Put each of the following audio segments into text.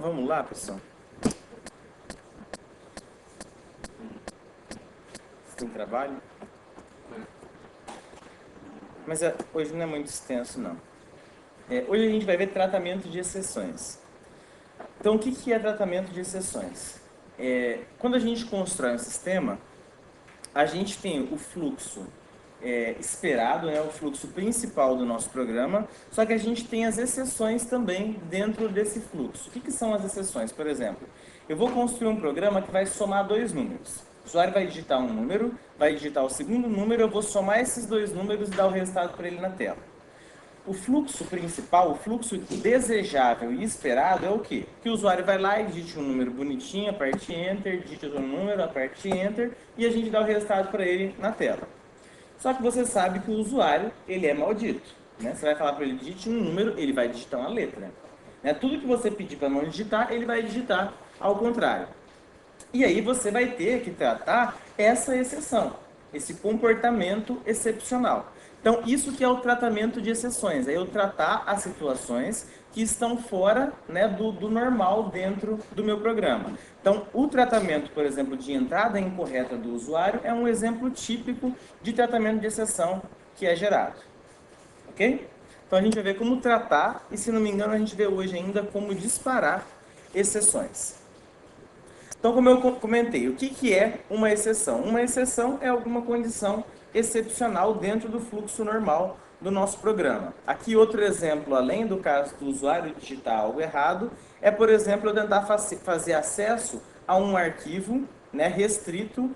vamos lá, pessoal. Você tem trabalho? Mas hoje não é muito extenso, não. Hoje a gente vai ver tratamento de exceções. Então, o que é tratamento de exceções? Quando a gente constrói um sistema, a gente tem o fluxo esperado, né, o fluxo principal do nosso programa, só que a gente tem as exceções também dentro desse fluxo. O que são as exceções? Por exemplo, eu vou construir um programa que vai somar dois números. O usuário vai digitar um número, vai digitar o segundo número, eu vou somar esses dois números e dar o resultado para ele na tela. O fluxo principal, o fluxo desejável e esperado é o quê? Que o usuário vai lá e digite um número bonitinho, aperte Enter, digite outro número, aperte Enter e a gente dá o resultado para ele na tela. Só que você sabe que o usuário, ele é maldito. Né? Você vai falar para ele, digite um número, ele vai digitar uma letra. Né? Tudo que você pedir para não digitar, ele vai digitar ao contrário. E aí você vai ter que tratar essa exceção, esse comportamento excepcional. Então, isso que é o tratamento de exceções, é eu tratar as situações que estão fora, né, do normal dentro do meu programa. Então, o tratamento, por exemplo, de entrada incorreta do usuário é um exemplo típico de tratamento de exceção que é gerado. Ok? Então, a gente vai ver como tratar e, se não me engano, a gente vê hoje ainda como disparar exceções. Então, como eu comentei, o que é uma exceção? Uma exceção é alguma condição excepcional dentro do fluxo normal do nosso programa. Aqui outro exemplo, além do caso do usuário digitar algo errado, é, por exemplo, eu tentar fazer acesso a um arquivo, né, restrito.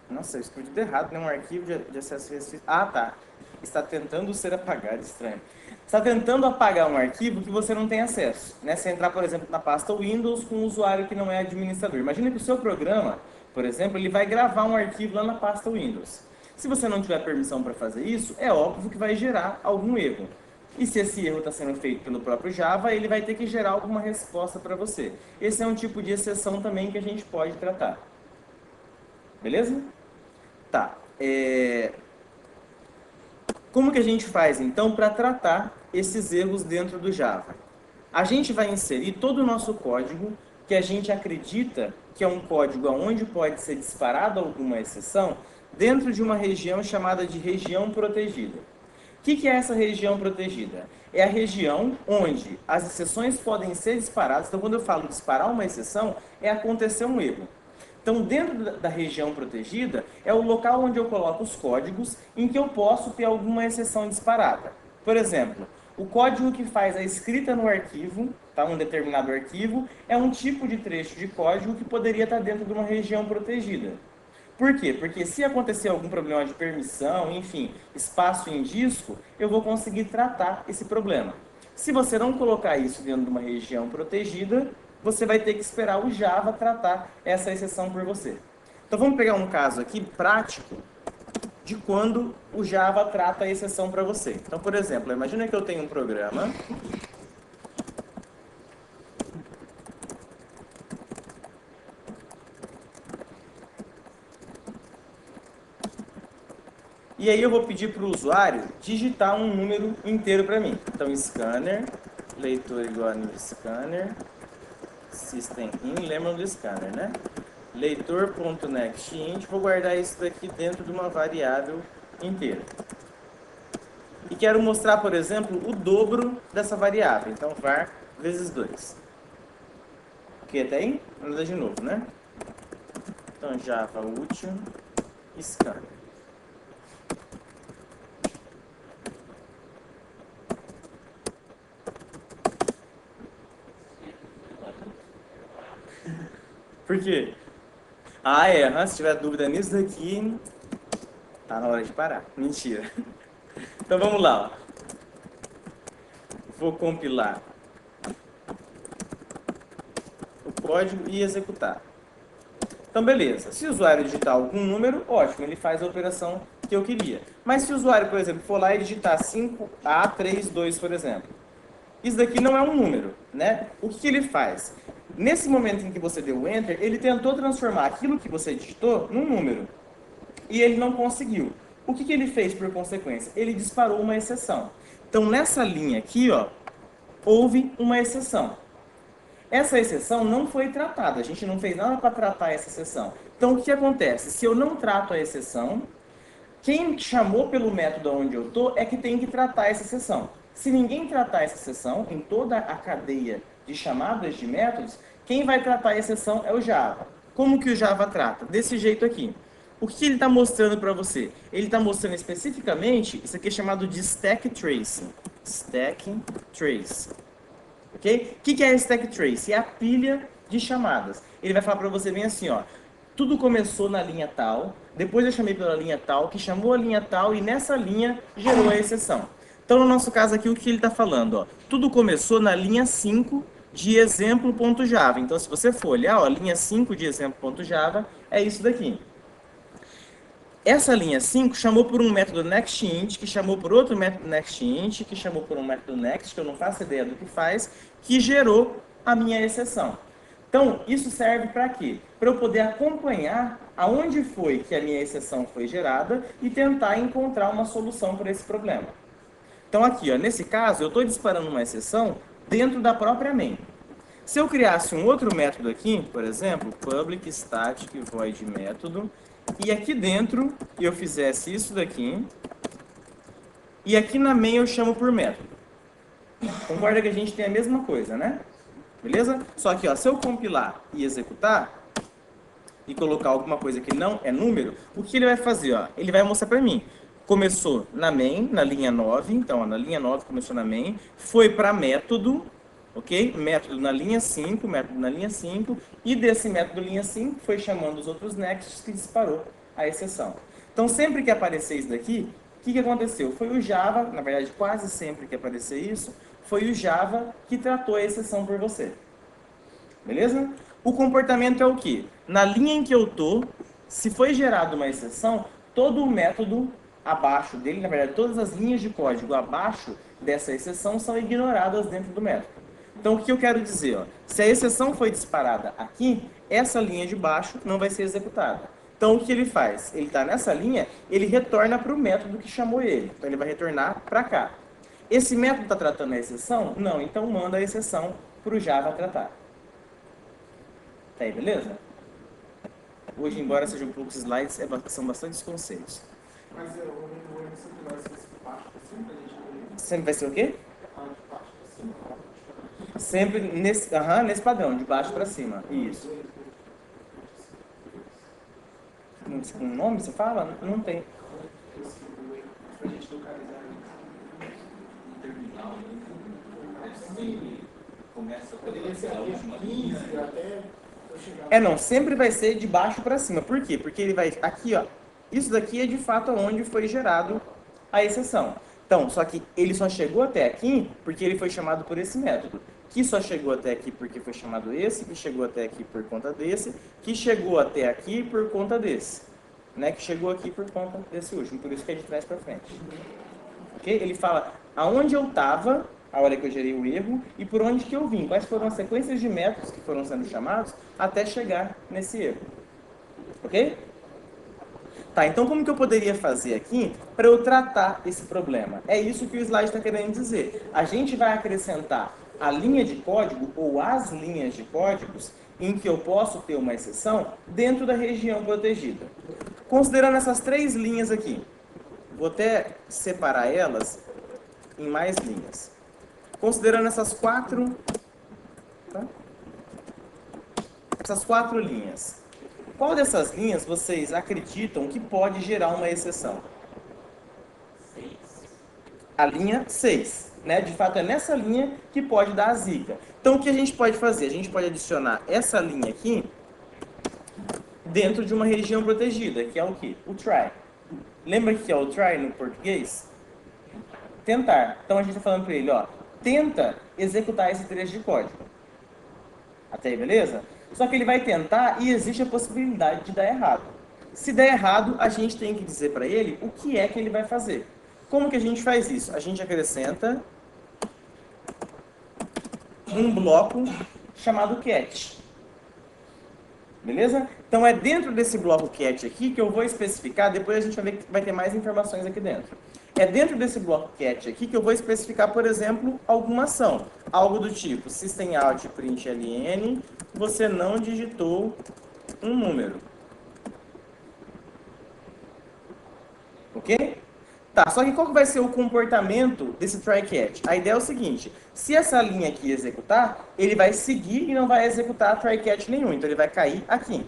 Nossa, eu escrevi tudo errado, né? Um arquivo de acesso restrito. Ah, tá. Está tentando ser apagado, estranho. Está tentando apagar um arquivo que você não tem acesso. Né? Se entrar, por exemplo, na pasta Windows com um usuário que não é administrador. Imagina que o seu programa, por exemplo, ele vai gravar um arquivo lá na pasta Windows. Se você não tiver permissão para fazer isso, é óbvio que vai gerar algum erro. E se esse erro está sendo feito pelo próprio Java, ele vai ter que gerar alguma resposta para você. Esse é um tipo de exceção também que a gente pode tratar. Beleza? Tá. Como que a gente faz, então, para tratar esses erros dentro do Java? A gente vai inserir todo o nosso código, que a gente acredita que é um código onde pode ser disparado alguma exceção, dentro de uma região chamada de região protegida. O que é essa região protegida? É a região onde as exceções podem ser disparadas. Então, quando eu falo disparar uma exceção, é acontecer um erro. Então, dentro da região protegida, é o local onde eu coloco os códigos em que eu posso ter alguma exceção disparada. Por exemplo, o código que faz a escrita no arquivo, tá, um determinado arquivo, é um tipo de trecho de código que poderia estar dentro de uma região protegida. Por quê? Porque se acontecer algum problema de permissão, enfim, espaço em disco, eu vou conseguir tratar esse problema. Se você não colocar isso dentro de uma região protegida, você vai ter que esperar o Java tratar essa exceção por você. Então vamos pegar um caso aqui prático de quando o Java trata a exceção para você. Então, por exemplo, imagina que eu tenho um programa e aí eu vou pedir para o usuário digitar um número inteiro para mim. Então, scanner, leitor igual a new scanner, system in, lembram do scanner, né? Leitor.nextInt, vou guardar isso daqui dentro de uma variável inteira. E quero mostrar, por exemplo, o dobro dessa variável. Então, var vezes 2. Ok, até aí? Vamos dar de novo, né? Então, Java útil, scanner. Por quê? Se tiver dúvida nisso daqui, tá na hora de parar. Mentira. Então vamos lá. Vou compilar o código e executar. Então beleza. Se o usuário digitar algum número, ótimo, ele faz a operação que eu queria. Mas se o usuário, por exemplo, for lá e digitar 5A32, por exemplo, isso daqui não é um número, né? O que ele faz? Nesse momento em que você deu o Enter, ele tentou transformar aquilo que você digitou num número. E ele não conseguiu. O que ele fez por consequência? Ele disparou uma exceção. Então, nessa linha aqui, ó, houve uma exceção. Essa exceção não foi tratada, a gente não fez nada para tratar essa exceção. Então, o que acontece? Se eu não trato a exceção, quem chamou pelo método onde eu estou é que tem que tratar essa exceção. Se ninguém tratar essa exceção, em toda a cadeia de chamadas de métodos, quem vai tratar a exceção é o Java. Como que o Java trata? Desse jeito aqui. O que ele está mostrando para você? Ele está mostrando especificamente, isso aqui é chamado de stack trace. Stack trace. Ok? O que é stack trace? É a pilha de chamadas. Ele vai falar para você bem assim, ó. Tudo começou na linha tal, depois eu chamei pela linha tal, que chamou a linha tal, e nessa linha gerou a exceção. Então, no nosso caso aqui, o que ele está falando? Ó, tudo começou na linha 5 de exemplo.java. Então, se você for olhar, ó, linha 5 de exemplo.java é isso daqui. Essa linha 5 chamou por um método nextInt, que chamou por outro método nextInt, que chamou por um método next, que eu não faço ideia do que faz, que gerou a minha exceção. Então, isso serve para quê? Para eu poder acompanhar aonde foi que a minha exceção foi gerada e tentar encontrar uma solução para esse problema. Então, aqui, ó, nesse caso, eu estou disparando uma exceção dentro da própria main. Se eu criasse um outro método aqui, por exemplo, public static void método, e aqui dentro eu fizesse isso daqui, e aqui na main eu chamo por método. Concorda que a gente tem a mesma coisa, né? Beleza? Só que, ó, se eu compilar e executar, e colocar alguma coisa que não é número, o que ele vai fazer? Ó? Ele vai mostrar para mim. Começou na main, na linha 9, então ó, na linha 9 começou na main, foi para método, ok? Método na linha 5, método na linha 5, e desse método linha 5 foi chamando os outros nexts que disparou a exceção. Então sempre que aparecer isso daqui, o que aconteceu? Foi o Java, na verdade quase sempre que aparecer isso, foi o Java que tratou a exceção por você. Beleza? O comportamento é o quê? Na linha em que eu estou, se foi gerada uma exceção, todo o método abaixo dele, na verdade, todas as linhas de código abaixo dessa exceção são ignoradas dentro do método. Então, o que eu quero dizer? Ó, se a exceção foi disparada aqui, essa linha de baixo não vai ser executada. Então, o que ele faz? Ele está nessa linha, ele retorna para o método que chamou ele. Então, ele vai retornar para cá. Esse método está tratando a exceção? Não, então manda a exceção para o Java tratar. Tá aí, beleza? Hoje, embora sejam poucos slides, são bastante conceitos. Mas o Windows sempre vai ser de baixo para cima, a gente não... Sempre vai ser o quê? Ah, de baixo para cima. Sempre nesse padrão, de baixo para cima. Isso. Com nome você fala? Não tem. Para a gente localizar um terminal, começa poderia ser a última 15 até eu chegar. Não, sempre vai ser de baixo para cima. Por quê? Porque ele vai aqui, ó. Isso daqui é de fato onde foi gerado a exceção. Então, só que ele só chegou até aqui porque ele foi chamado por esse método. Que só chegou até aqui porque foi chamado esse, que chegou até aqui por conta desse, que chegou até aqui por conta desse. Né? Que chegou aqui por conta desse último. Por isso que é de trás para frente. Okay? Ele fala aonde eu estava a hora que eu gerei o erro e por onde que eu vim. Quais foram as sequências de métodos que foram sendo chamados até chegar nesse erro. Ok? Tá, então como que eu poderia fazer aqui para eu tratar esse problema? É isso que o slide está querendo dizer. A gente vai acrescentar a linha de código ou as linhas de códigos em que eu posso ter uma exceção dentro da região protegida. Considerando essas três linhas aqui, vou até separar elas em mais linhas. Considerando essas quatro, tá? Essas quatro linhas. Qual dessas linhas vocês acreditam que pode gerar uma exceção? 6. A linha 6. Né? De fato, é nessa linha que pode dar a zica. Então, o que a gente pode fazer? A gente pode adicionar essa linha aqui dentro de uma região protegida, que é o quê? O try. Lembra que é o try no português? Tentar. Então, a gente está falando para ele, ó, tenta executar esse trecho de código. Até aí, beleza? Só que ele vai tentar e existe a possibilidade de dar errado. Se der errado, a gente tem que dizer para ele o que é que ele vai fazer. Como que a gente faz isso? A gente acrescenta um bloco chamado catch. Beleza? Então é dentro desse bloco catch aqui que eu vou especificar, depois a gente vai ver que vai ter mais informações aqui dentro. É dentro desse bloco cat aqui que eu vou especificar, por exemplo, alguma ação. Algo do tipo, systemout println, você não digitou um número. Ok? Tá, só que qual que vai ser o comportamento desse try catch? A ideia é o seguinte, se essa linha aqui executar, ele vai seguir e não vai executar try catch nenhum, então ele vai cair aqui.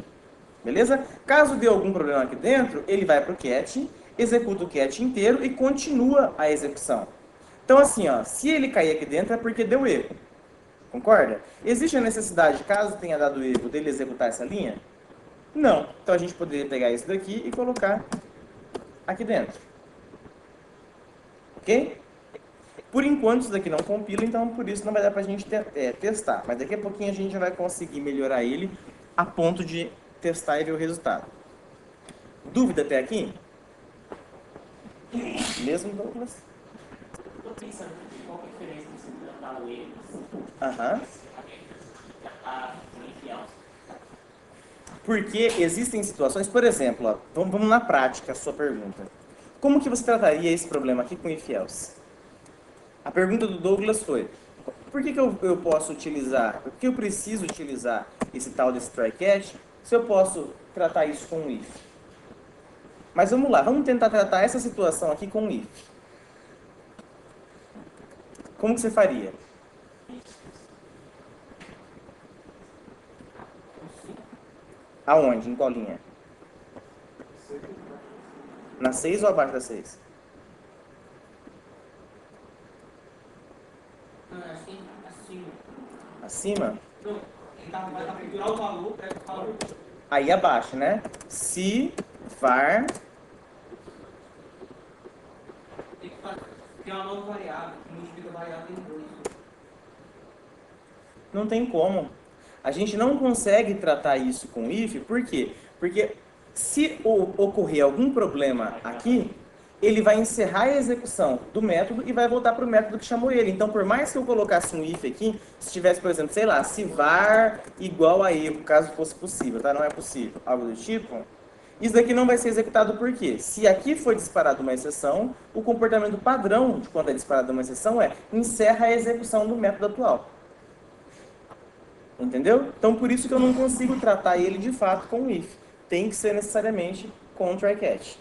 Beleza? Caso dê algum problema aqui dentro, ele vai para o cat, executa o cat inteiro e continua a execução. Então assim, ó, se ele cair aqui dentro é porque deu erro. Concorda? Existe a necessidade, caso tenha dado erro, dele executar essa linha? Não. Então a gente poderia pegar isso daqui e colocar aqui dentro. Ok? Por enquanto isso daqui não compila, então por isso não vai dar pra gente testar. Mas daqui a pouquinho a gente já vai conseguir melhorar ele a ponto de testar e ver o resultado. Dúvida até aqui? Mesmo, Douglas? Estou pensando qual que é a diferença de você tratar o erro Aham. a infiel. Porque existem situações, por exemplo, ó, vamos na prática a sua pergunta. Como que você trataria esse problema aqui com if-else? A pergunta do Douglas foi, por que eu posso utilizar, por que eu preciso utilizar esse tal desse try catch se eu posso tratar isso com if? Mas vamos lá, vamos tentar tratar essa situação aqui com if. Como que você faria? Aonde? Em qual linha? Na 6 ou abaixo da 6? Assim, assim. Acima? Não, ele vai capturar o valor, pega o valor. Aí abaixo, né? Se var... Tem que fazer, tem uma nova variável, que multiplica a variável em 2. Não tem como. A gente não consegue tratar isso com if, por quê? Porque se ocorrer algum problema aqui, ele vai encerrar a execução do método e vai voltar para o método que chamou ele. Então, por mais que eu colocasse um if aqui, se tivesse, por exemplo, sei lá, se var igual a erro, caso fosse possível, tá? Não é possível, algo do tipo, isso daqui não vai ser executado por quê? Se aqui foi disparada uma exceção, o comportamento padrão de quando é disparada uma exceção é encerra a execução do método atual. Entendeu? Então, por isso que eu não consigo tratar ele de fato com if. Tem que ser necessariamente com try catch.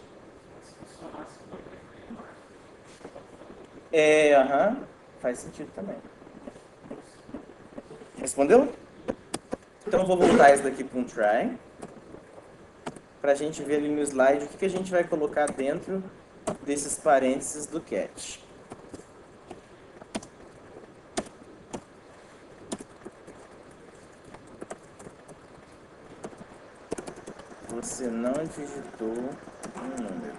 Faz sentido também. Respondeu? Então, eu vou voltar isso daqui para um try. Para a gente ver ali no slide o que a gente vai colocar dentro desses parênteses do catch. Você não digitou um número.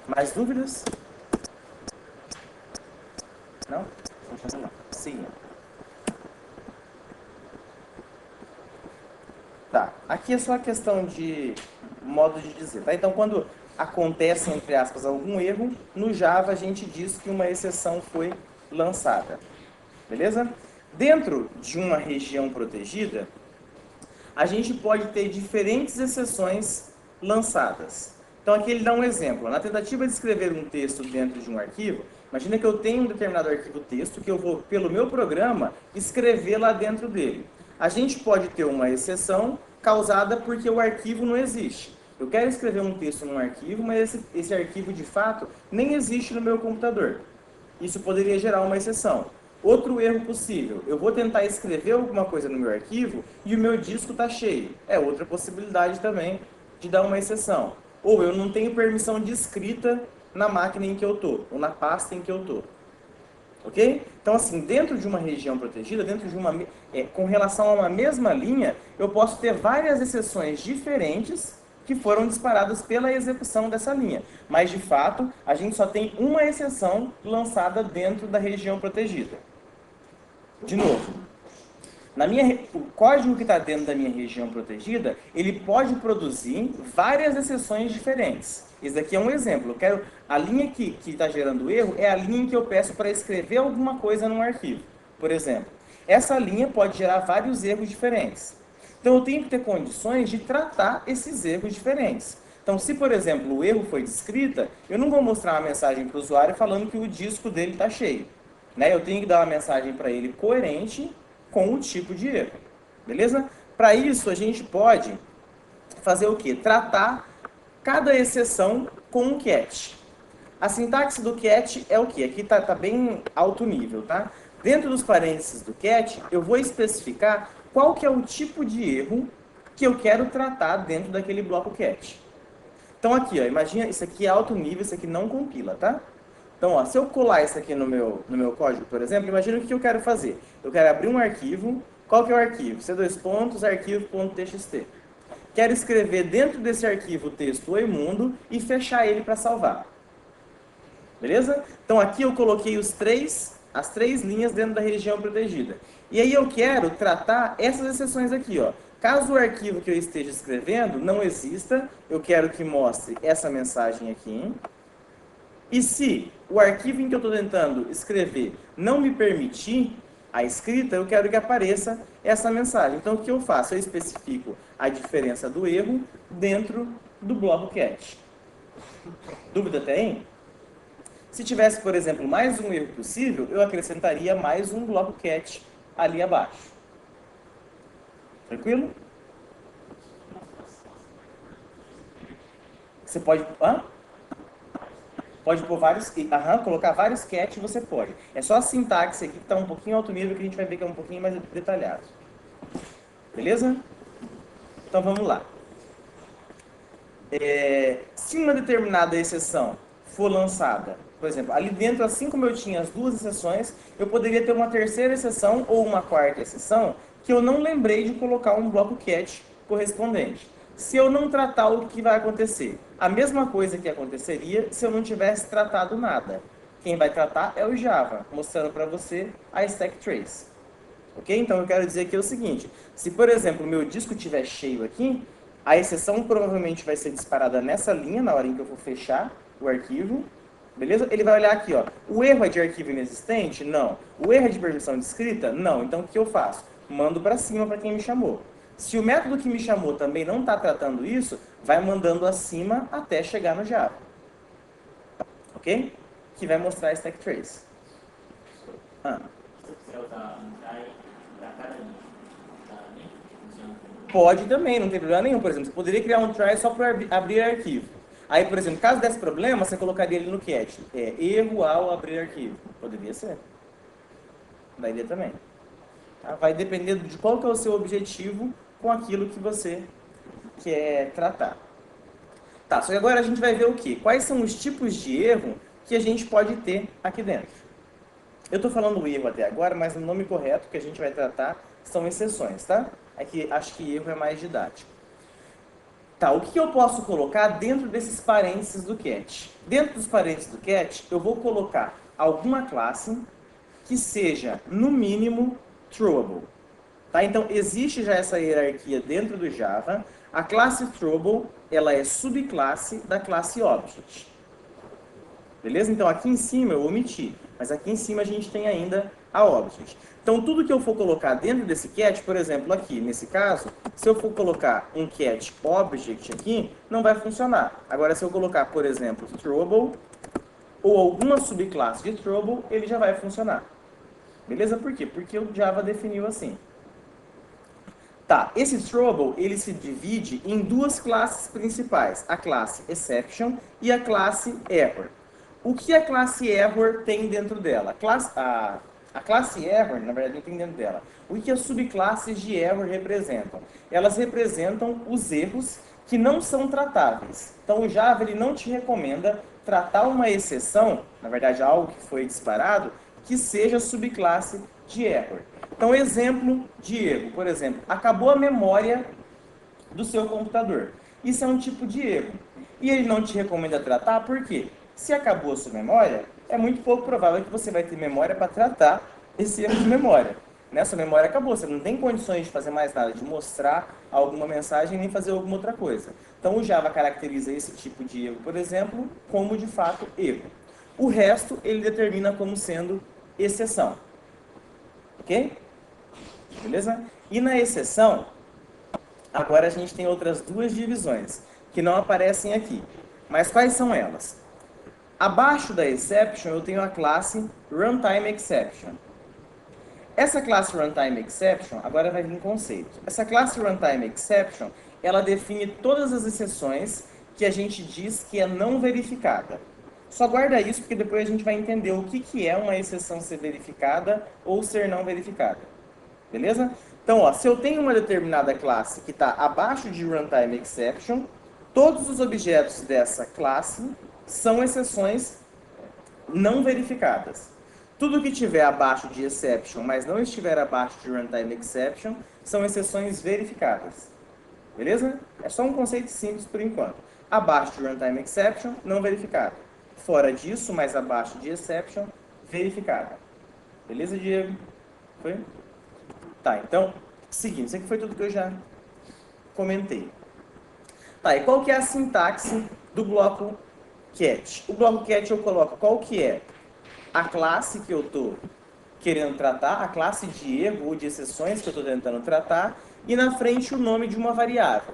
Mais dúvidas? Não? Vamos lá. Sim. Tá. Aqui é só a questão de modo de dizer, tá? Então, quando acontece, entre aspas, algum erro, no Java a gente diz que uma exceção foi lançada. Beleza? Dentro de uma região protegida, a gente pode ter diferentes exceções lançadas. Então aqui ele dá um exemplo. Na tentativa de escrever um texto dentro de um arquivo, imagina que eu tenho um determinado arquivo texto que eu vou, pelo meu programa, escrever lá dentro dele. A gente pode ter uma exceção causada porque o arquivo não existe. Eu quero escrever um texto num arquivo, mas esse arquivo de fato nem existe no meu computador. Isso poderia gerar uma exceção. Outro erro possível, eu vou tentar escrever alguma coisa no meu arquivo e o meu disco está cheio. É outra possibilidade também de dar uma exceção. Ou eu não tenho permissão de escrita na máquina em que eu estou, ou na pasta em que eu estou. Ok? Então, assim, dentro de uma região protegida, dentro de uma, com relação a uma mesma linha, eu posso ter várias exceções diferentes que foram disparadas pela execução dessa linha. Mas, de fato, a gente só tem uma exceção lançada dentro da região protegida. De novo, o código que está dentro da minha região protegida, ele pode produzir várias exceções diferentes. Esse daqui é um exemplo. A linha que está gerando erro é a linha em que eu peço para escrever alguma coisa num arquivo. Por exemplo, essa linha pode gerar vários erros diferentes. Então eu tenho que ter condições de tratar esses erros diferentes. Então, se, por exemplo, o erro foi de escrita, eu não vou mostrar uma mensagem para o usuário falando que o disco dele está cheio. Né? Eu tenho que dar uma mensagem para ele coerente com o tipo de erro. Beleza? Para isso, a gente pode fazer o quê? Tratar cada exceção com um catch. A sintaxe do catch é o quê? Aqui tá bem alto nível, tá? Dentro dos parênteses do catch, eu vou especificar qual que é o tipo de erro que eu quero tratar dentro daquele bloco catch. Então aqui, ó, imagina, isso aqui é alto nível, isso aqui não compila, tá? Então, ó, se eu colar isso aqui no meu código, por exemplo, imagina o que eu quero fazer. Eu quero abrir um arquivo. Qual que é o arquivo? arquivo.txt. Quero escrever dentro desse arquivo o texto Oi Mundo e fechar ele para salvar. Beleza? Então aqui eu coloquei as três linhas dentro da região protegida. E aí eu quero tratar essas exceções aqui, ó. Caso o arquivo que eu esteja escrevendo não exista, eu quero que mostre essa mensagem aqui. E se o arquivo em que eu estou tentando escrever não me permitir a escrita, eu quero que apareça essa mensagem. Então o que eu faço? Eu especifico a diferença do erro dentro do bloco catch. Dúvida tem? Se tivesse, por exemplo, mais um erro possível, eu acrescentaria mais um bloco catch ali abaixo. Tranquilo? Você pode... Pode pôr vários... colocar vários catch, você pode. É só a sintaxe aqui que está um pouquinho alto nível, que a gente vai ver que é um pouquinho mais detalhado. Beleza? Então vamos lá. Se uma determinada exceção for lançada, por exemplo, ali dentro, assim como eu tinha as duas exceções, eu poderia ter uma terceira exceção ou uma quarta exceção que eu não lembrei de colocar um bloco catch correspondente. Se eu não tratar, o que vai acontecer? A mesma coisa que aconteceria se eu não tivesse tratado nada. Quem vai tratar é o Java, mostrando para você a stack trace. Ok? Então eu quero dizer aqui o seguinte: se, por exemplo, o meu disco estiver cheio aqui, a exceção provavelmente vai ser disparada nessa linha na hora em que eu for fechar o arquivo. Beleza? Ele vai olhar aqui, ó. O erro é de arquivo inexistente? Não. O erro é de permissão de escrita? Não. Então o que eu faço? Mando para cima para quem me chamou. Se o método que me chamou também não está tratando isso, vai mandando acima até chegar no Java. Ok? Que vai mostrar a stack trace. Pode também, não tem problema nenhum. Por exemplo, você poderia criar um try só para abrir arquivo. Aí, por exemplo, caso desse problema, você colocaria ele no catch. Erro ao abrir arquivo. Poderia ser. Daí também. Tá? Vai depender de qual que é o seu objetivo com aquilo que você quer tratar. Tá, só que agora a gente vai ver o quê? Quais são os tipos de erro que a gente pode ter aqui dentro. Eu estou falando erro até agora, mas o nome correto que a gente vai tratar são exceções, tá? Aqui acho que erro é mais didático. Tá, o que eu posso colocar dentro desses parênteses do catch? Dentro dos parênteses do catch, eu vou colocar alguma classe que seja, no mínimo, throwable. Tá? Então, existe já essa hierarquia dentro do Java. A classe throwable, ela é subclasse da classe object. Beleza? Então, aqui em cima eu omiti, mas aqui em cima a gente tem ainda a object. Então, tudo que eu for colocar dentro desse catch, por exemplo, aqui, nesse caso, se eu for colocar um catch object aqui, não vai funcionar. Agora, se eu colocar, por exemplo, throwable, ou alguma subclasse de throwable, ele já vai funcionar. Beleza? Por quê? Porque o Java definiu assim. Tá, esse throwable, ele se divide em duas classes principais, a classe exception e a classe error. O que a classe error tem dentro dela? A classe error, na verdade, não tem dentro dela. O que as subclasses de error representam? Elas representam os erros que não são tratáveis. Então, o Java ele não te recomenda tratar uma exceção, na verdade, algo que foi disparado, que seja subclasse de error. Então, exemplo de erro, por exemplo, acabou a memória do seu computador. Isso é um tipo de erro. E ele não te recomenda tratar, por quê? Se acabou a sua memória, é muito pouco provável que você vai ter memória para tratar esse erro de memória. Sua memória acabou, você não tem condições de fazer mais nada, de mostrar alguma mensagem nem fazer alguma outra coisa. Então o Java caracteriza esse tipo de erro, por exemplo, como de fato erro. O resto ele determina como sendo exceção. Ok? Beleza? E na exceção, agora a gente tem outras duas divisões, que não aparecem aqui. Mas quais são elas? Abaixo da exception eu tenho a classe RuntimeException. Essa classe RuntimeException, agora vai vir conceito. Essa classe RuntimeException, ela define todas as exceções que a gente diz que é não verificada. Só guarda isso porque depois a gente vai entender o que é uma exceção ser verificada ou ser não verificada. Beleza? Então, ó, se eu tenho uma determinada classe que está abaixo de RuntimeException, todos os objetos dessa classe são exceções não verificadas. Tudo que estiver abaixo de exception, mas não estiver abaixo de RuntimeException, são exceções verificadas. Beleza? É só um conceito simples por enquanto. Abaixo de RuntimeException, não verificada. Fora disso, mas abaixo de exception, verificada. Beleza, Diego? Foi? Tá, então, seguinte, isso aqui foi tudo que eu já comentei. Tá, e qual que é a sintaxe do bloco cat? O bloco cat eu coloco qual que é a classe que eu estou querendo tratar, a classe de erro ou de exceções que eu estou tentando tratar, e na frente o nome de uma variável.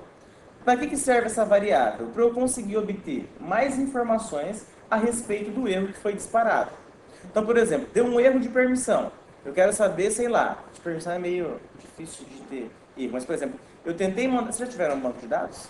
Para que serve essa variável? Para eu conseguir obter mais informações a respeito do erro que foi disparado. Então, por exemplo, deu um erro de permissão. Eu quero saber, sei lá, de permissão é meio difícil de ter erro, mas, por exemplo, eu tentei mandar... Vocês já tiveram um banco de dados?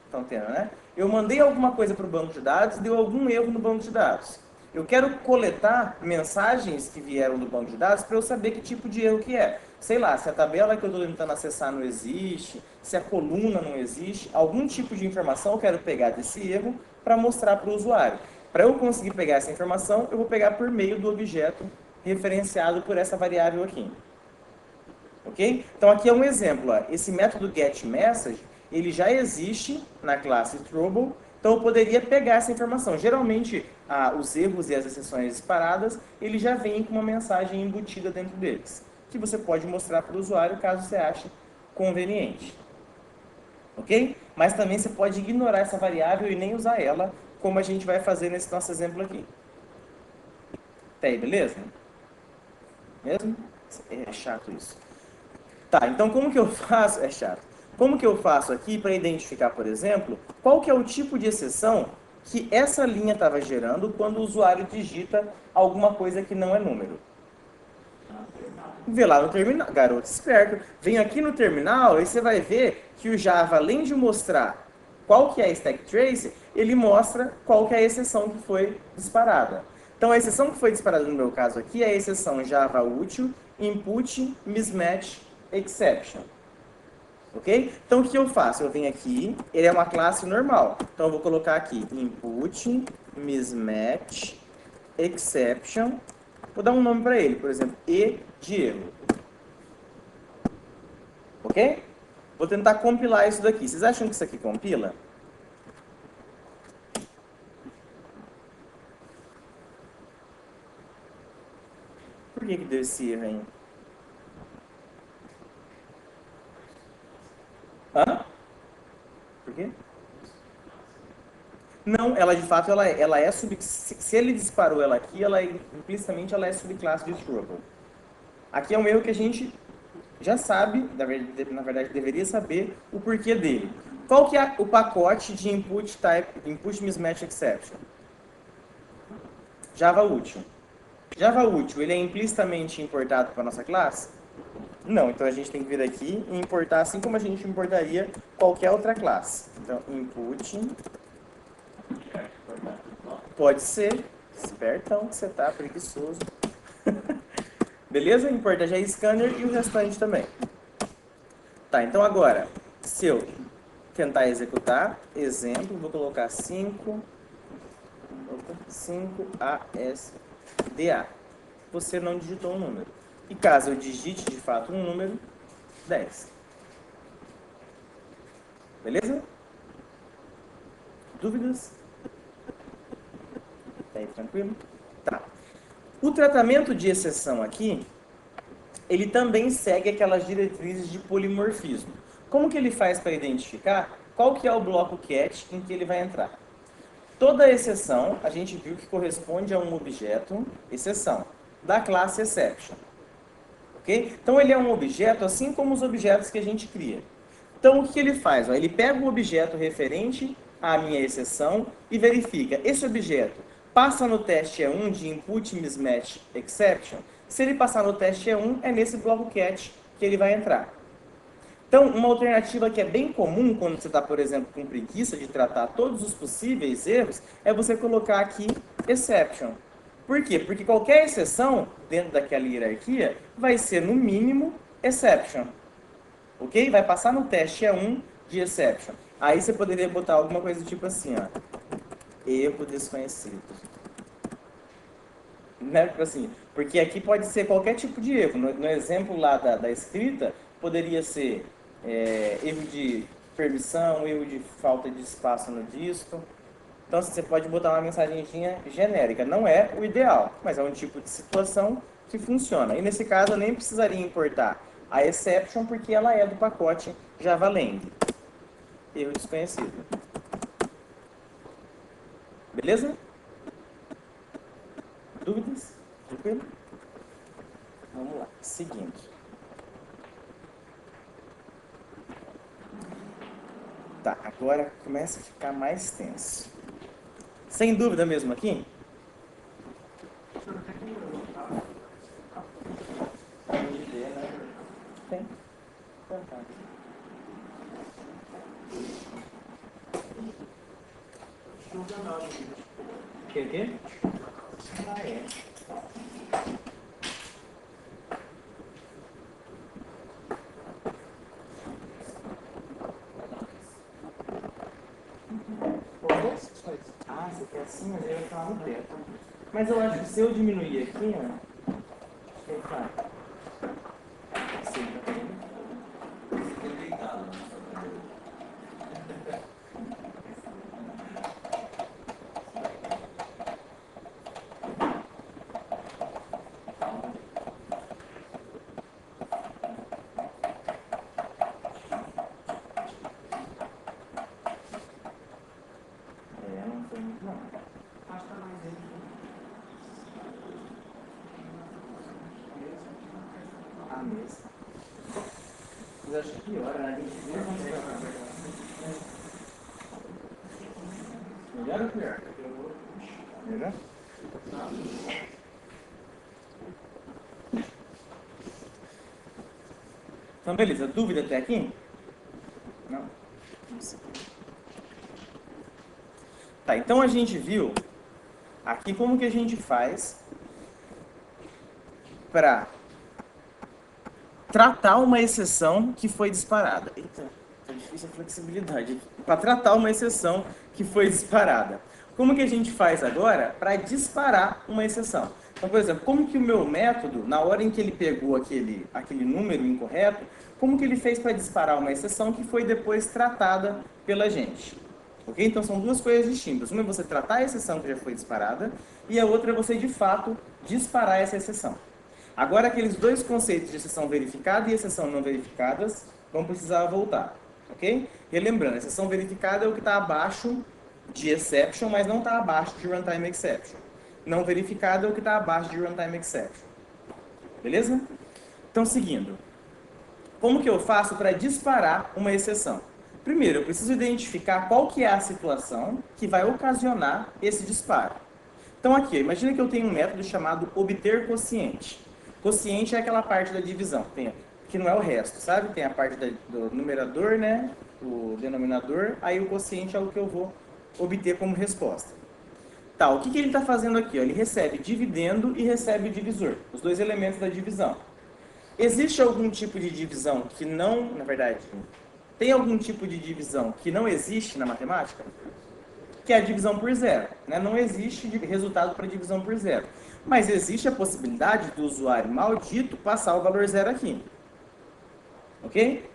Estão tendo, né? Eu mandei alguma coisa para o banco de dados e deu algum erro no banco de dados. Eu quero coletar mensagens que vieram do banco de dados para eu saber que tipo de erro que é. Sei lá, se a tabela que eu estou tentando acessar não existe, se a coluna não existe, algum tipo de informação eu quero pegar desse erro para mostrar para o usuário. Para eu conseguir pegar essa informação, eu vou pegar por meio do objeto referenciado por essa variável aqui. Ok? Então aqui é um exemplo. Ó. Esse método getMessage, ele já existe na classe Trouble, então eu poderia pegar essa informação. Geralmente, os erros e as exceções disparadas, ele já vem com uma mensagem embutida dentro deles, que você pode mostrar para o usuário caso você ache conveniente. Ok? Mas também você pode ignorar essa variável e nem usar ela, como a gente vai fazer nesse nosso exemplo aqui. Tá aí, beleza? Mesmo? É chato isso. Tá, então como que eu faço? É chato. Como que eu faço aqui para identificar, por exemplo, qual que é o tipo de exceção que essa linha estava gerando quando o usuário digita alguma coisa que não é número? Vê lá no terminal, garoto esperto. Vem aqui no terminal e você vai ver que o Java, além de mostrar qual que é a stack trace, ele mostra qual que é a exceção que foi disparada. Então a exceção que foi disparada no meu caso aqui é a exceção Java útil input mismatch exception. Ok? Então o que eu faço? Eu venho aqui, ele é uma classe normal. Então eu vou colocar aqui input mismatch exception. Vou dar um nome para ele, por exemplo, E de erro. Ok? Vou tentar compilar isso daqui. Vocês acham que isso aqui compila? Por que deu esse erro aí? Hã? Por quê? Não, ela de fato ela é se ele disparou ela aqui, implicitamente ela é subclasse de Trouble. Aqui é um erro que a gente já sabe, na verdade deveria saber o porquê dele. Qual que é o pacote de input mismatch exception? Java útil. Java útil, ele é implicitamente importado para a nossa classe? Não, então a gente tem que vir aqui e importar assim como a gente importaria qualquer outra classe. Então, input pode ser, espertão que você tá, preguiçoso. Beleza? Importa já scanner e o restante também. Tá, então agora, se eu tentar executar, exemplo, vou colocar 5ASDA. Você não digitou um número. E caso eu digite de fato um número, 10. Beleza? Dúvidas? Tá aí, tranquilo? Tá. O tratamento de exceção aqui, ele também segue aquelas diretrizes de polimorfismo. Como que ele faz para identificar qual que é o bloco cat em que ele vai entrar? Toda exceção, a gente viu que corresponde a um objeto, exceção, da classe exception. Ok? Então ele é um objeto assim como os objetos que a gente cria. Então o que ele faz? Ele pega o objeto referente a minha exceção e verifica, esse objeto passa no teste E1 de Input Mismatch Exception? Se ele passar no teste E1, é nesse bloco catch que ele vai entrar. Então, uma alternativa que é bem comum quando você está, por exemplo, com preguiça de tratar todos os possíveis erros, é você colocar aqui exception. Por quê? Porque qualquer exceção dentro daquela hierarquia vai ser, no mínimo, exception. Ok? Vai passar no teste E1 de exception. Aí você poderia botar alguma coisa tipo assim, ó. Erro desconhecido. Né? Assim, porque aqui pode ser qualquer tipo de erro. No exemplo lá da escrita, poderia ser erro de permissão, erro de falta de espaço no disco. Então você pode botar uma mensagenzinha genérica. Não é o ideal, mas é um tipo de situação que funciona. E nesse caso eu nem precisaria importar a exception, porque ela é do pacote JavaLang. Erro desconhecido. Beleza? Dúvidas? Tranquilo? Vamos lá. Seguindo. Tá, agora começa a ficar mais tenso. Sem dúvida mesmo aqui? Tem. Quê? Ah, é. Ah, você quer assim, mas aí eu vou falar no teto. Mas eu acho que se eu diminuir aqui, ó. Opa. Assim, tá vendo? Não foi muito não. Acho que tá mais dentro. A mesa. Mas acho que piora, né? A gente vê melhor ou pior? Melhor? Então, beleza. Dúvida até aqui? Não? Tá, então a gente viu aqui como que a gente faz para tratar uma exceção que foi disparada. Eita, tá difícil a flexibilidade. Para tratar uma exceção que foi disparada. Como que a gente faz agora para disparar uma exceção? Então, por exemplo, como que o meu método, na hora em que ele pegou aquele número incorreto, como que ele fez para disparar uma exceção que foi depois tratada pela gente? Ok? Então, são duas coisas distintas. Uma é você tratar a exceção que já foi disparada, e a outra é você, de fato, disparar essa exceção. Agora, aqueles dois conceitos de exceção verificada e exceção não verificadas vão precisar voltar, ok? Relembrando, exceção verificada é o que está abaixo de exception, mas não está abaixo de runtime exception. Não verificada é o que está abaixo de runtime exception. Beleza? Então, seguindo. Como que eu faço para disparar uma exceção? Primeiro, eu preciso identificar qual que é a situação que vai ocasionar esse disparo. Então aqui, imagina que eu tenho um método chamado obter quociente. Quociente é aquela parte da divisão, que não é o resto, sabe? Tem a parte do numerador, né? O denominador, aí o quociente é o que eu vou obter como resposta. Tá, o que ele está fazendo aqui? Ele recebe dividendo e recebe divisor, os dois elementos da divisão. Existe algum tipo de divisão que não, na verdade, tem algum tipo de divisão que não existe na matemática? Que é a divisão por zero, né? Não existe resultado para divisão por zero. Mas existe a possibilidade do usuário maldito passar o valor zero aqui. Ok?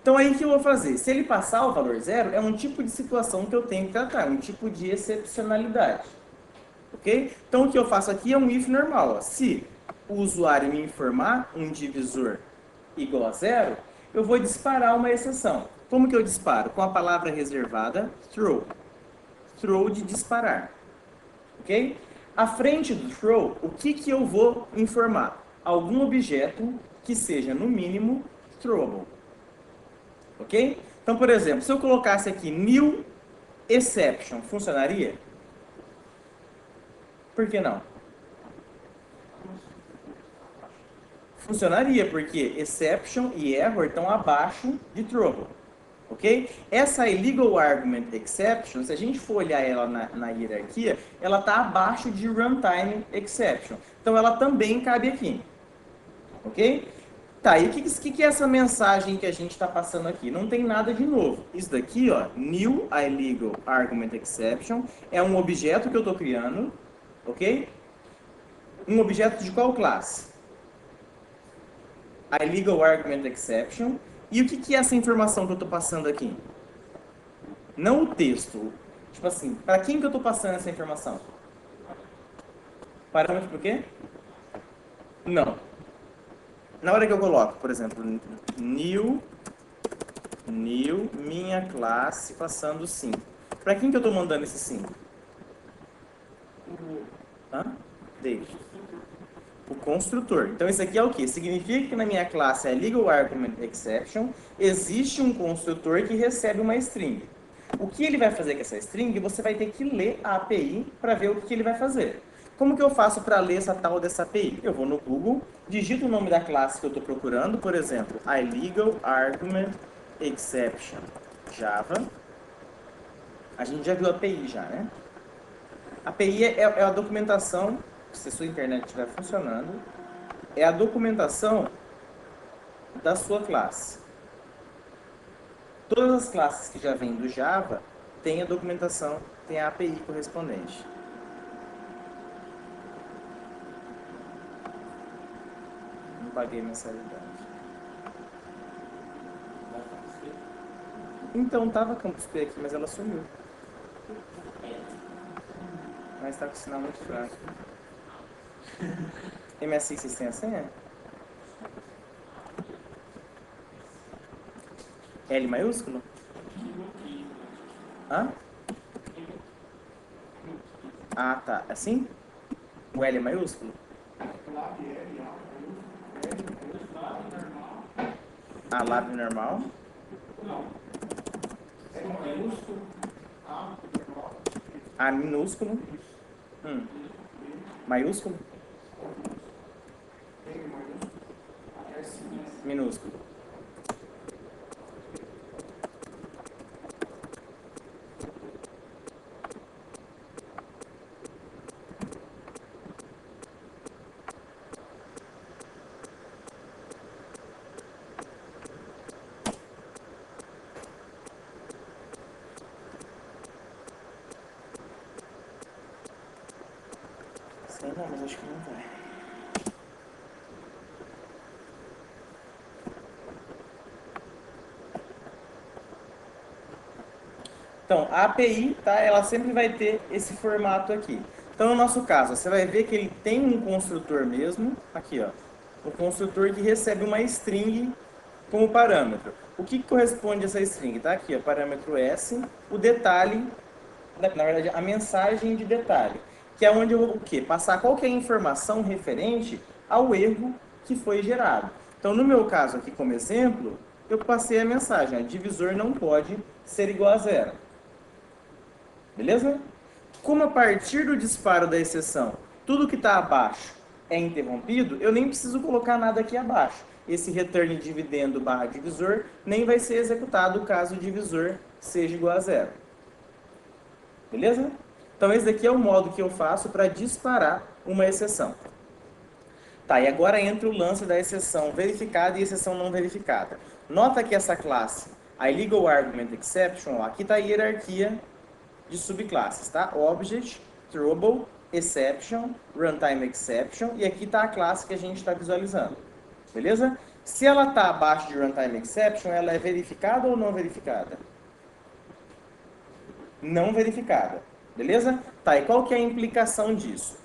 Então aí o que eu vou fazer? Se ele passar o valor zero, é um tipo de situação que eu tenho que tratar, um tipo de excepcionalidade. Ok? Então o que eu faço aqui é um if normal. Ó. Se o usuário me informar um divisor igual a zero, eu vou disparar uma exceção. Como que eu disparo? Com a palavra reservada, throw. Throw de disparar. Ok? À frente do throw, o que eu vou informar? Algum objeto que seja, no mínimo, throwable. Ok? Então, por exemplo, se eu colocasse aqui new exception funcionaria? Por que não? Funcionaria, porque exception e error estão abaixo de trouble. Ok? Essa illegal argument exception, se a gente for olhar ela na hierarquia, ela está abaixo de runtime exception. Então ela também cabe aqui. Ok? Tá, e o que é essa mensagem que a gente está passando aqui? Não tem nada de novo. Isso daqui, ó, new illegal argument exception, é um objeto que eu estou criando, ok? Um objeto de qual classe? Illegal argument exception. E o que é essa informação que eu estou passando aqui? Não o texto. Tipo assim, para quem que eu estou passando essa informação? Parâmetro por quê? Não. Na hora que eu coloco, por exemplo, new minha classe passando 5. Para quem que eu estou mandando esse 5? Dele. O construtor. Então isso aqui é o quê? Significa que na minha classe legal argument exception existe um construtor que recebe uma string. O que ele vai fazer com essa string? Você vai ter que ler a API para ver o que ele vai fazer. Como que eu faço para ler essa tal dessa API? Eu vou no Google, digito o nome da classe que eu estou procurando, por exemplo, illegal argument exception Java. A gente já viu a API já, né? A API é a documentação, se a sua internet estiver funcionando, é a documentação da sua classe. Todas as classes que já vêm do Java têm a documentação, tem a API correspondente. Não paguei mensalidade. Então, tava Campus P aqui, mas ela sumiu. Mas tá com o sinal muito fraco. MSI, vocês têm a senha? L maiúsculo? Hã? Ah, tá. Assim? O L é maiúsculo? Ah, lábio normal? A minúsculo? Maiúsculo? Minúsculo. Sei não, mas acho que não vai. Então, a API, tá, ela sempre vai ter esse formato aqui. Então, no nosso caso, você vai ver que ele tem um construtor mesmo, aqui, ó. O construtor que recebe uma string como parâmetro. O que corresponde a essa string? Tá aqui, ó, parâmetro S, o detalhe, na verdade, a mensagem de detalhe, que é onde eu vou o quê? Passar qualquer informação referente ao erro que foi gerado. Então, no meu caso aqui como exemplo, eu passei a mensagem, ó, divisor não pode ser igual a zero. Beleza? Como a partir do disparo da exceção, tudo que está abaixo é interrompido, eu nem preciso colocar nada aqui abaixo. Esse return dividendo barra divisor nem vai ser executado caso o divisor seja igual a zero. Beleza? Então esse daqui é o modo que eu faço para disparar uma exceção. Tá, e agora entra o lance da exceção verificada e exceção não verificada. Nota que essa classe, a illegal argument exception, aqui está a hierarquia de subclasses, tá? Object, trouble, exception, runtime exception, e aqui está a classe que a gente está visualizando. Beleza? Se ela está abaixo de runtime exception, ela é verificada ou não verificada? Não verificada. Beleza? Tá, e qual que é a implicação disso?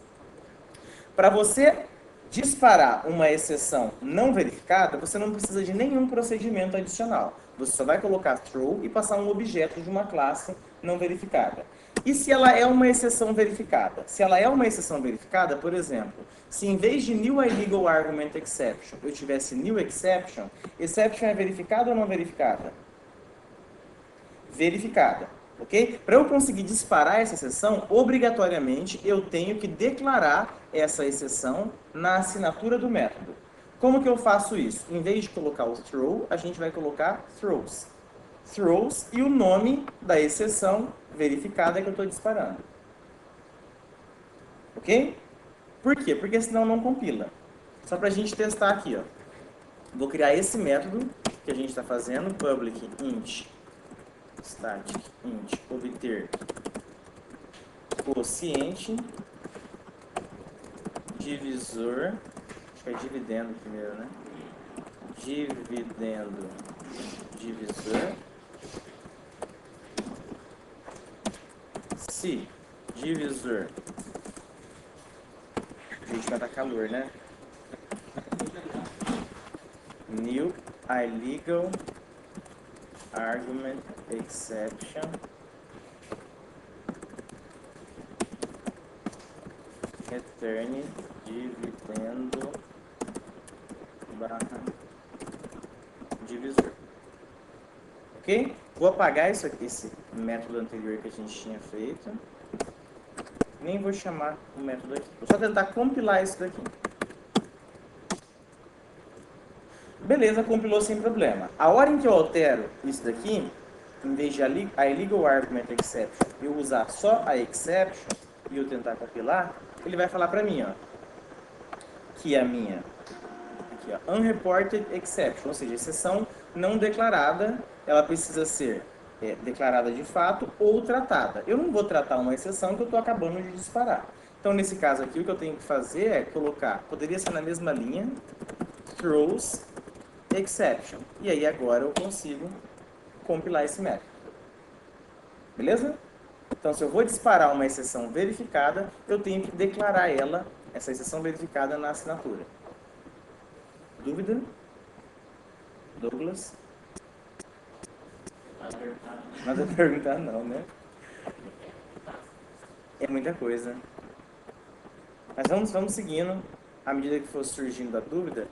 Para você disparar uma exceção não verificada, você não precisa de nenhum procedimento adicional. Você só vai colocar true e passar um objeto de uma classe não verificada. E se ela é uma exceção verificada? Se ela é uma exceção verificada, por exemplo, se em vez de new illegal argument exception, eu tivesse new exception, exception é verificada ou não verificada? Verificada. Ok? Para eu conseguir disparar essa exceção, obrigatoriamente eu tenho que declarar essa exceção na assinatura do método. Como que eu faço isso? Em vez de colocar o throw, a gente vai colocar throws. Throws e o nome da exceção verificada que eu estou disparando. Ok? Por quê? Porque senão não compila. Só para a gente testar aqui, ó. Vou criar esse método que a gente está fazendo, public int static int obter quociente divisor, acho que é dividendo primeiro, né? Dividendo divisor se divisor, gente, vai dar calor, né? New illegal argument exception return dividendo barra divisor. Ok? Vou apagar isso aqui, esse método anterior que a gente tinha feito. Nem vou chamar o método aqui. Vou só tentar compilar isso daqui. Beleza, compilou sem problema. A hora em que eu altero isso daqui, em vez de a illegal argument exception, eu usar só a exception e eu tentar compilar, ele vai falar para mim, ó, que a minha aqui, ó, unreported exception, ou seja, exceção não declarada, ela precisa ser declarada de fato ou tratada. Eu não vou tratar uma exceção que eu estou acabando de disparar. Então, nesse caso aqui, o que eu tenho que fazer é colocar, poderia ser na mesma linha, throws exception. E aí agora eu consigo compilar esse método. Beleza? Então, se eu vou disparar uma exceção verificada, eu tenho que declarar ela, essa exceção verificada, na assinatura. Dúvida? Douglas? Nada a perguntar não, né? É muita coisa. Mas vamos seguindo. À medida que for surgindo a dúvida,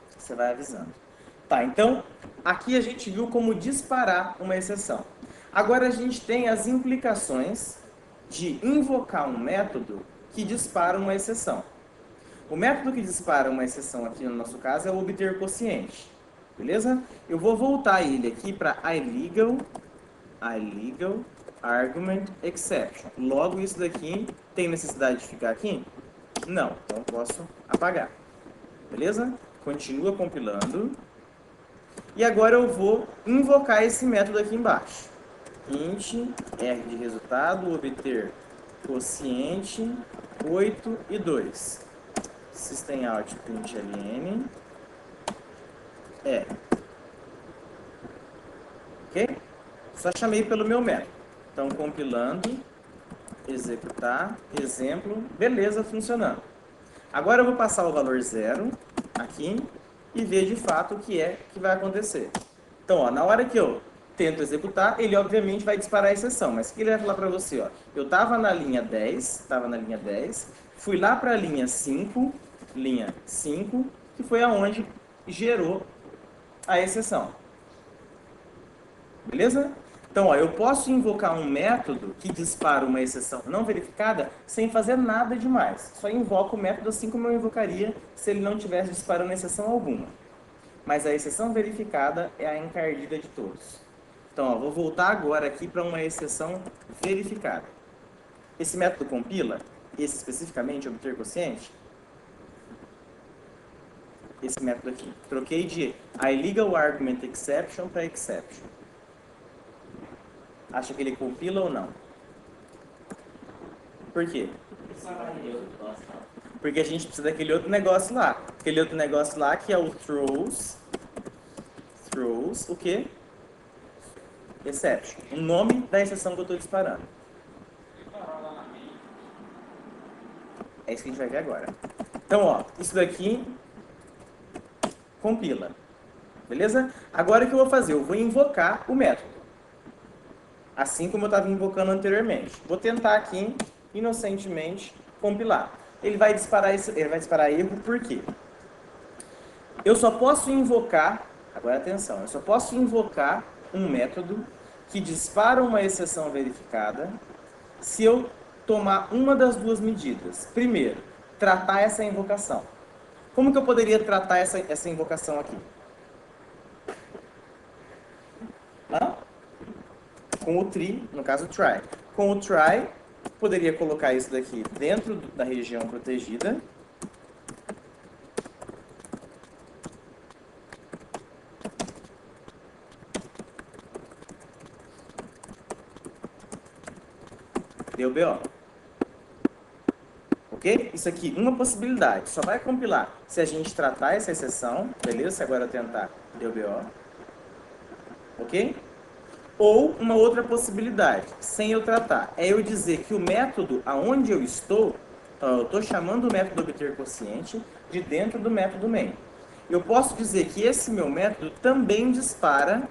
você vai avisando. Tá, então, aqui a gente viu como disparar uma exceção. Agora a gente tem as implicações de invocar um método que dispara uma exceção. O método que dispara uma exceção aqui no nosso caso é o obter quociente. Beleza? Eu vou voltar ele aqui para illegal argument exception. Logo, isso daqui tem necessidade de ficar aqui? Não, então eu posso apagar. Beleza? Continua compilando. E agora eu vou invocar esse método aqui embaixo. Int r de resultado, obter quociente 8 e 2. Systemout.println ok? Só chamei pelo meu método. Então, compilando, executar, exemplo, beleza, funcionando. Agora eu vou passar o valor 0 aqui e ver de fato o que é que vai acontecer. Então, ó, na hora que eu tento executar, ele obviamente vai disparar a exceção. Mas o que ele vai falar para você? Ó, eu estava na linha 10, fui lá para a linha 5, que foi aonde gerou a exceção. Beleza? Então, ó, eu posso invocar um método que dispara uma exceção não verificada sem fazer nada demais. Só invoco o método assim como eu invocaria se ele não tivesse disparando exceção alguma. Mas a exceção verificada é a encardida de todos. Então, ó, vou voltar agora aqui para uma exceção verificada. Esse método compila, esse especificamente, obter quociente, esse método aqui. Troquei de illegal argument exception para exception. Acha que ele compila ou não? Por quê? Porque a gente precisa daquele outro negócio lá. Aquele outro negócio lá que é o throws, o quê? Exception. O nome da exceção que eu estou disparando. É isso que a gente vai ver agora. Então, ó, isso daqui compila. Beleza? Agora o que eu vou fazer? Eu vou invocar o método. Assim como eu estava invocando anteriormente. Vou tentar aqui, inocentemente, compilar. Ele vai disparar erro por quê? Eu só posso invocar, agora atenção, eu só posso invocar um método que dispara uma exceção verificada se eu tomar uma das duas medidas. Primeiro, tratar essa invocação. Como que eu poderia tratar essa invocação aqui? Hã? Com o try, no caso try. Com o try, poderia colocar isso daqui dentro da região protegida. Deu BO. Ok? Isso aqui, uma possibilidade. Só vai compilar se a gente tratar essa exceção. Beleza? Se agora eu tentar, deu BO. Ok? Ou uma outra possibilidade, sem eu tratar, é eu dizer que o método aonde eu estou, então eu estou chamando o método obter quociente de dentro do método main. Eu posso dizer que esse meu método também dispara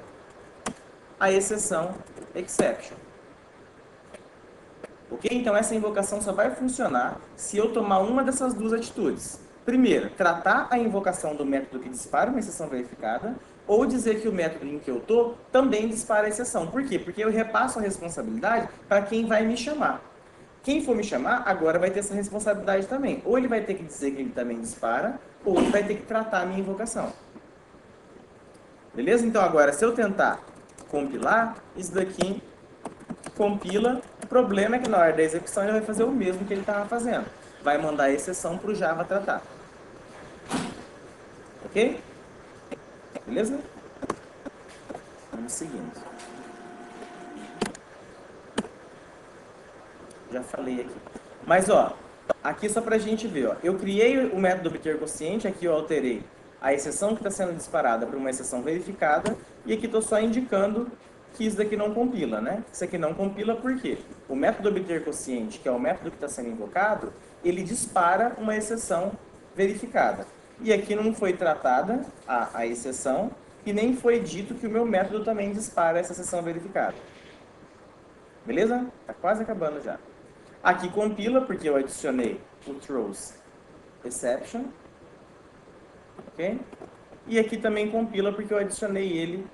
a exceção exception. Ok? Então essa invocação só vai funcionar se eu tomar uma dessas duas atitudes. Primeiro, tratar a invocação do método que dispara uma exceção verificada, ou dizer que o método em que eu estou também dispara a exceção. Por quê? Porque eu repasso a responsabilidade para quem vai me chamar. Quem for me chamar, agora vai ter essa responsabilidade também. Ou ele vai ter que dizer que ele também dispara, ou ele vai ter que tratar a minha invocação. Beleza? Então agora, se eu tentar compilar, isso daqui compila. O problema é que na hora da execução ele vai fazer o mesmo que ele estava fazendo. Vai mandar a exceção para o Java tratar. Ok? Beleza? Vamos seguindo. Já falei aqui. Mas, ó, aqui só para a gente ver, ó. Eu criei o método obter quociente, aqui eu alterei a exceção que está sendo disparada para uma exceção verificada, e aqui estou só indicando que isso daqui não compila, né? Isso aqui não compila por quê? O método obter quociente, que é o método que está sendo invocado, ele dispara uma exceção verificada. E aqui não foi tratada a exceção, e nem foi dito que o meu método também dispara essa exceção verificada. Beleza? Tá quase acabando já. Aqui compila, porque eu adicionei o throws exception. Ok? E aqui também compila, porque eu adicionei ele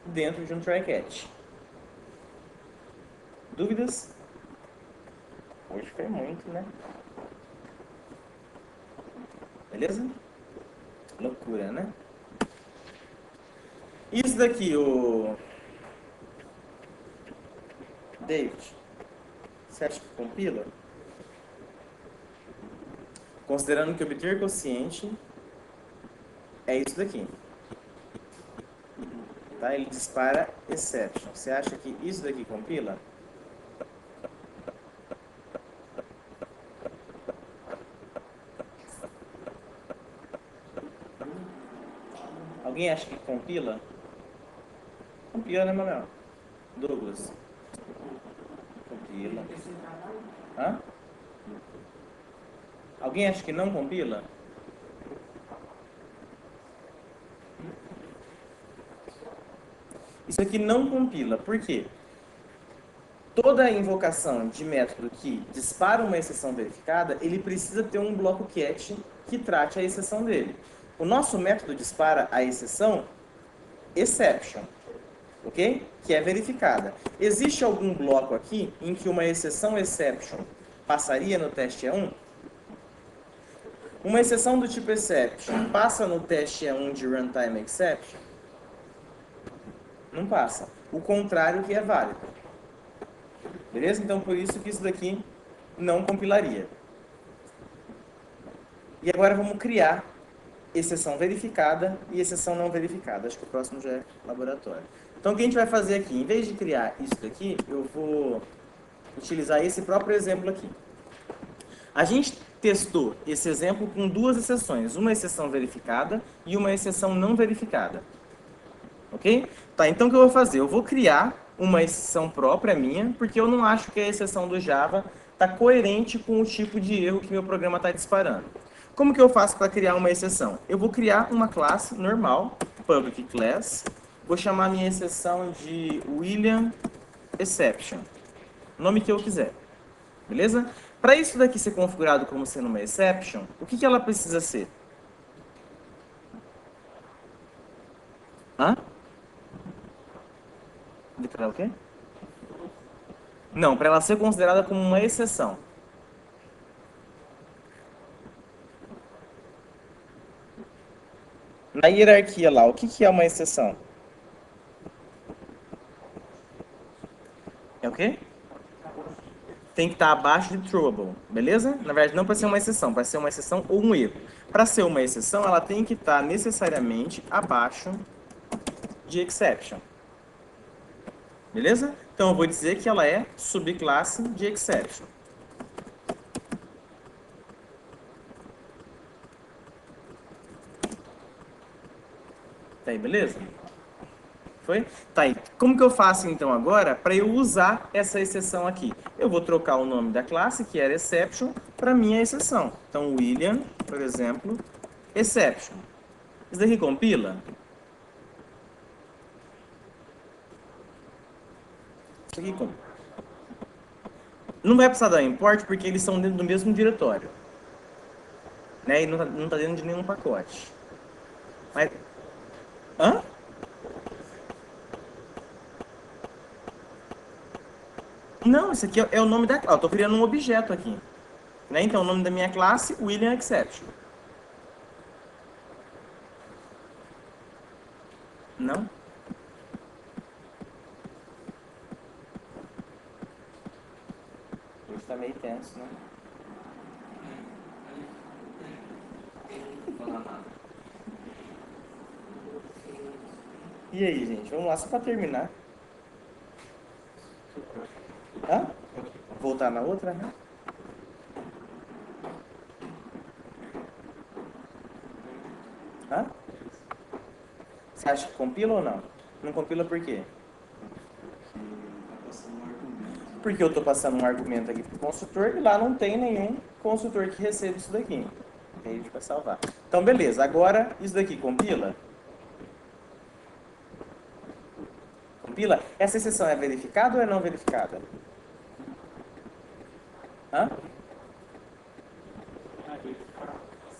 dentro de um try-catch. Dúvidas? Hoje foi muito, né? Beleza? Loucura, né? Isso daqui, o David, você acha que compila? Considerando que obter quociente é isso daqui. Tá? Ele dispara exception. Você acha que isso daqui compila? Alguém acha que compila? Compila, né, Manuel? Douglas. Compila. Hã? Alguém acha que não compila? Isso aqui não compila. Por quê? Toda invocação de método que dispara uma exceção verificada, ele precisa ter um bloco catch que trate a exceção dele. O nosso método dispara a exceção exception, ok? Que é verificada. Existe algum bloco aqui em que uma exceção exception passaria no teste E1? Uma exceção do tipo exception passa no teste E1 de runtime exception? Não passa. O contrário que é válido. Beleza? Então, por isso que isso daqui não compilaria. E agora vamos criar exceção verificada e exceção não verificada. Acho que o próximo já é laboratório. Então, o que a gente vai fazer aqui? Em vez de criar isso daqui, eu vou utilizar esse próprio exemplo aqui. A gente testou esse exemplo com duas exceções. Uma exceção verificada e uma exceção não verificada. Ok? Tá, então o que eu vou fazer? Eu vou criar uma exceção própria minha, porque eu não acho que a exceção do Java está coerente com o tipo de erro que meu programa está disparando. Como que eu faço para criar uma exceção? Eu vou criar uma classe normal, public class, vou chamar minha exceção de William Exception, nome que eu quiser, beleza? Para isso daqui ser configurado como sendo uma exception, o que ela precisa ser? Hã? Declarar o quê? Não, para ela ser considerada como uma exceção. Na hierarquia lá, o que que é uma exceção? É o quê? Tem que estar abaixo de trueable, beleza? Na verdade, não para ser uma exceção, para ser uma exceção ou um erro. Para ser uma exceção, ela tem que estar necessariamente abaixo de exception. Beleza? Então eu vou dizer que ela é subclasse de exception. Tá aí, beleza? Foi? Tá aí. Como que eu faço então agora para eu usar essa exceção aqui? Eu vou trocar o nome da classe, que era exception, para minha exceção. Então, William, por exemplo, exception. Isso daqui compila? Isso aqui compila. Não vai precisar dar import porque eles estão dentro do mesmo diretório. Né? E não tá dentro de nenhum pacote. Mas... Hã? Não, isso aqui é o nome da classe. Eu tô criando um objeto aqui. Né? Então, o nome da minha classe, William Exception. Não? Isso tá meio tenso, né? Não falar nada. E aí, gente? Vamos lá, só pra terminar. Hã? Voltar na outra, né? Hã? Você acha que compila ou não? Não compila por quê? Porque eu estou passando um argumento aqui para o consultor e lá não tem nenhum consultor que receba isso daqui. Aí a gente vai salvar. Então, beleza. Agora, isso daqui compila? Compila? Essa exceção é verificada ou é não verificada? Hã?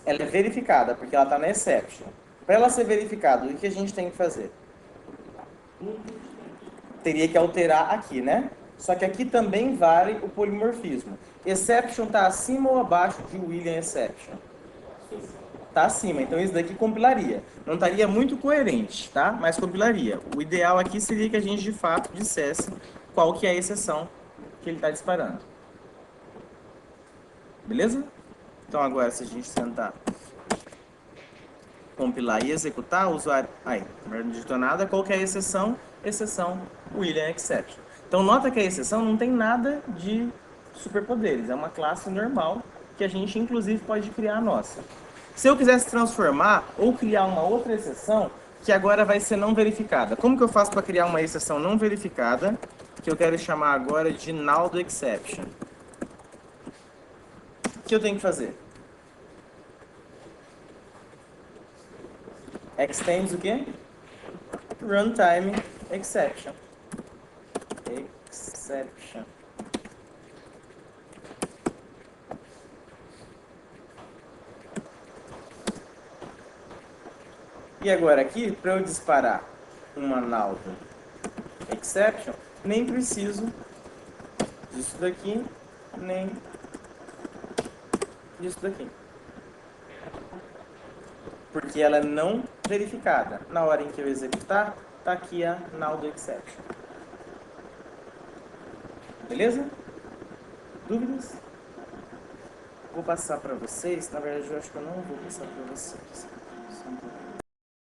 Ela é verificada, porque ela está na exception. Para ela ser verificada, o que a gente tem que fazer? Teria que alterar aqui, né? Só que aqui também vale o polimorfismo. Exception está acima ou abaixo de William exception? Está acima, então isso daqui compilaria. Não estaria muito coerente, tá? Mas compilaria. O ideal aqui seria que a gente de fato dissesse qual que é a exceção que ele está disparando. Beleza? Então agora se a gente tentar compilar e executar, o usuário... Aí, não digitou nada. Qual que é a exceção? Exceção William exception. Então nota que a exceção não tem nada de superpoderes. É uma classe normal que a gente inclusive pode criar a nossa. Se eu quisesse transformar ou criar uma outra exceção, que agora vai ser não verificada. Como que eu faço para criar uma exceção não verificada, que eu quero chamar agora de null do exception? O que eu tenho que fazer? Extends o quê? Runtime exception. Exception. E agora aqui, para eu disparar uma null do exception, nem preciso disso daqui, nem disso daqui. Porque ela é não verificada. Na hora em que eu executar, tá aqui a null do exception. Beleza? Dúvidas? Vou passar para vocês. Na verdade, eu acho que eu não vou passar para vocês. Só um pouquinho.